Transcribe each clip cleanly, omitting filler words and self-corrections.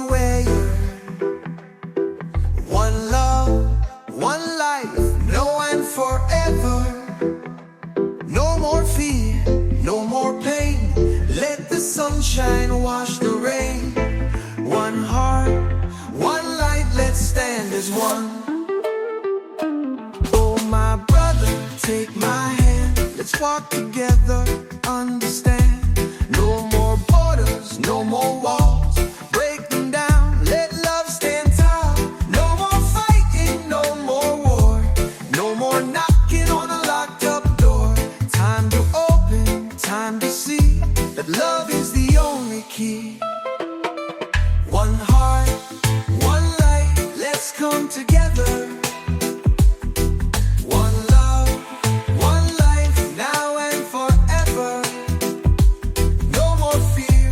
one way, one love, one life, now and forever. No more fear, no more pain. Let the sunshine wash the rain. One heart, one light, let's stand as one. Oh my brother, take my hand. Let's walk together, understand. No more borders, no more walls. Break them down, let love stand tall. No more fighting, no more war. No more knocking on a locked up door. Time to open, time to see that love is the only key. One heart, one light, let's come together. One love, one life, now and forever. No more fear,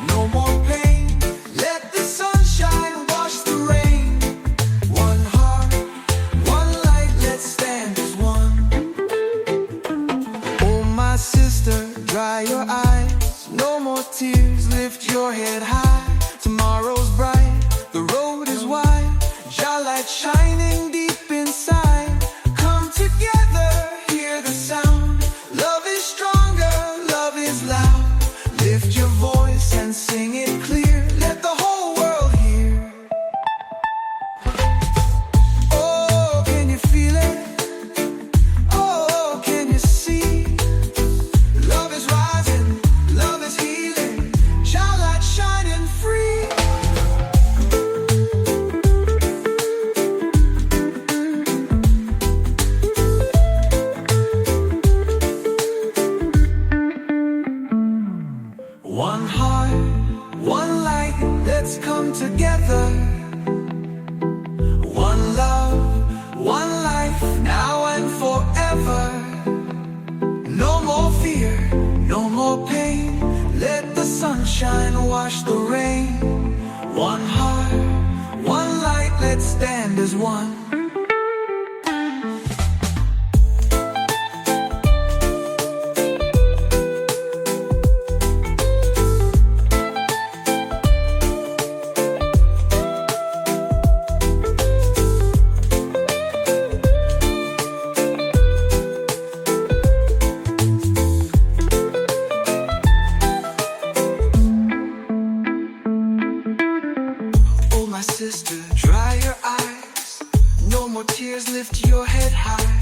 no more pain. Let the sunshine wash the rain. One heart, one light, let's stand as one. Oh my sister, dry your eyes. No more tears, lift your head high. Tomorrow's bright, the road is wide. Jah light shining deep inside. Come together, hear the sound. Love is stronger, love is loud. Lift your voice and sing it clear. Let the whole world hear. Oh, can you feel it? Oh, can you see? Love is rising, love is healing. Jah light shining free. One heart, one light, let's come together. One love, one life, now and forever. No more fear, no more pain. Let the sunshine wash the rain. One heart, one light, let's stand as one. Oh my sister, dry your eyes. No more tears, lift your head high.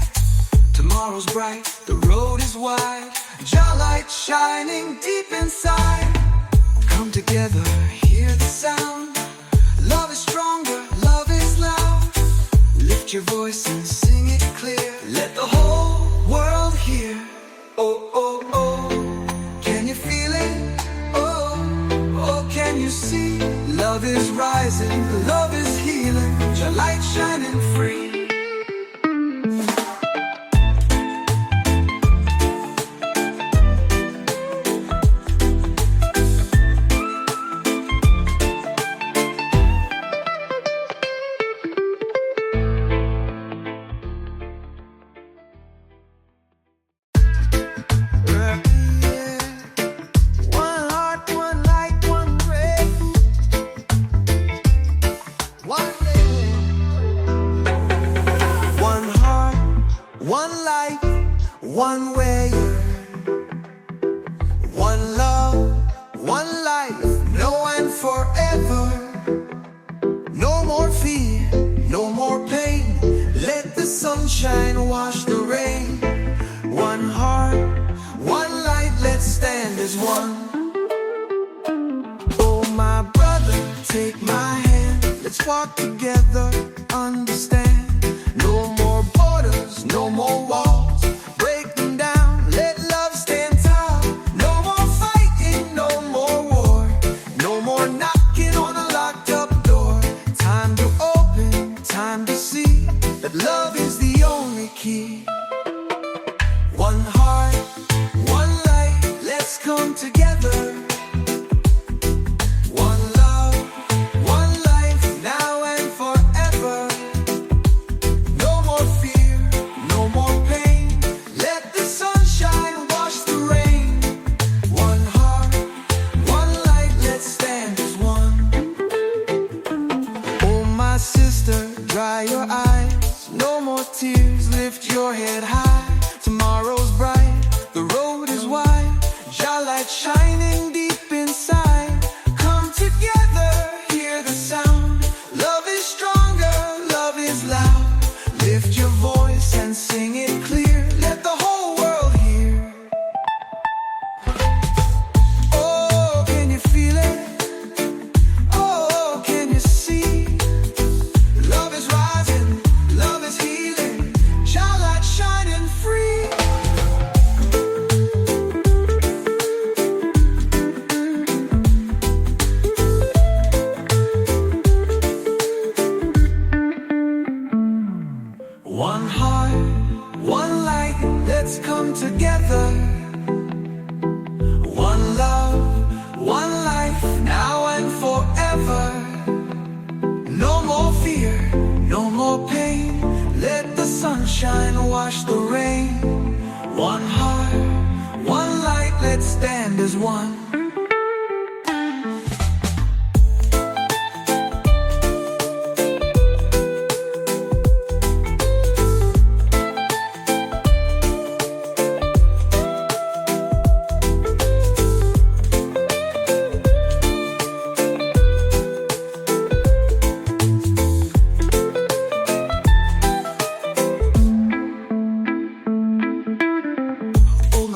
Tomorrow's bright, the road is wide. Jah light shining deep inside. Come together, hear the sound. Love is stronger, love is loud. Lift your voice and sing it clear. Let the whole world hear. Oh, oh, oh, can you feel it? Oh, oh, can you see? Love is rising, love is healing. Your light shining free. One heart, one light, one way. One heart, one life, one way. One love, one life, now and forever. No more fear, no more pain. Let the sunshine wash the rain. One heart, one light, let's stand as one. Oh my brother, take my hand. Let's walk together, understand. No more borders, no more walls. Break them down, let love stand tall. No more fighting, no more war. No more knocking on a locked up door. Time to open, time to see that love is the only key. One heart, one light, let's come together. One love, one life, now and forever. dry your eyes, no more tears, lift your head high. Tomorrow's bright, the road is wide, Jah light shining deep inside. Come together, hear the sound. Love is stronger, love is loud. Lift your voice and sing it clear, let the whole world hear. Oh, can you feel it? Oh, can you see? Love is rising, love is healing, Jah light shining free. One heart, one light, let's come together. One love, one life, now and forever. No more fear, no more pain, let the sunshine wash the rain. One heart, one light, let's stand as one.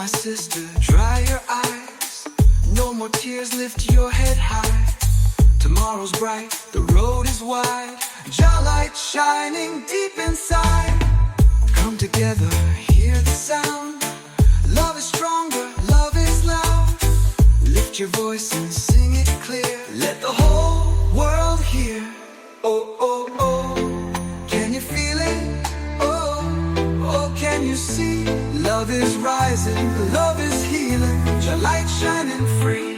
My sister, dry your eyes, no more tears, lift your head high. Tomorrow's bright, the road is wide, Jah light shining deep inside. Come together, hear the sound. Love is stronger, love is loud. Lift your voice and sing it clear, let the whole world hear. Oh, oh, oh, can you feel it? Oh, oh, can you see? Love is rising, love is healing, Jah light shining free.